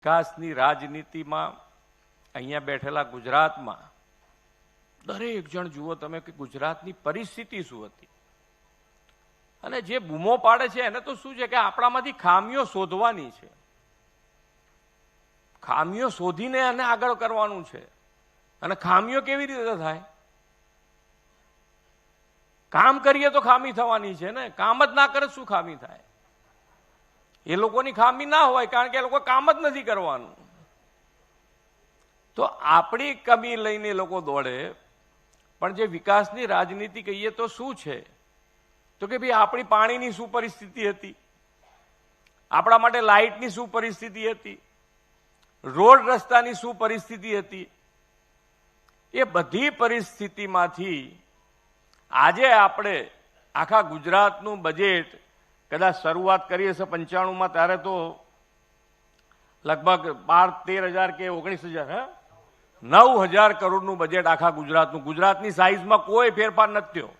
વિકાસની રાજનીતિમાં અહીંયા બેઠેલા ગુજરાતમાં દરેક જણ જુઓ તમે કે ગુજરાતની પરિસ્થિતિ શું હતી અને જે બૂમો પાડે છે એને તો શું છે કે આપણામાંથી ખામીઓ શોધવાની છે, ખામીઓ શોધીને એને આગળ કરવાનું છે. અને ખામીઓ કેવી રીતે થાય? કામ કરીએ તો ખામી થવાની છે ને. કામ જ ના કરે શું ખામી થાય? એ લોકોની ખામી ના હોય કારણ કે એ લોકો કામ જ નથી કરવાનું. તો આપણી કમી લઈને લોકો દોડે. પણ જે વિકાસની રાજનીતિ કહીએ તો શું છે? તો કે ભાઈ આપણી પાણીની શું પરિસ્થિતિ હતી, આપણા માટે લાઇટની શું પરિસ્થિતિ હતી, રોડ રસ્તાની શું પરિસ્થિતિ હતી. એ બધી પરિસ્થિતિમાંથી આજે આપણે આખા ગુજરાતનું બજેટ કદાચ શરૂઆત કરી હશે 95માં, ત્યારે તો લગભગ 12-13 કે 19,000 9,000 કરોડનું બજેટ આખા ગુજરાતનું. ગુજરાતની સાઇઝમાં કોઈ ફેરફાર નથી થયો.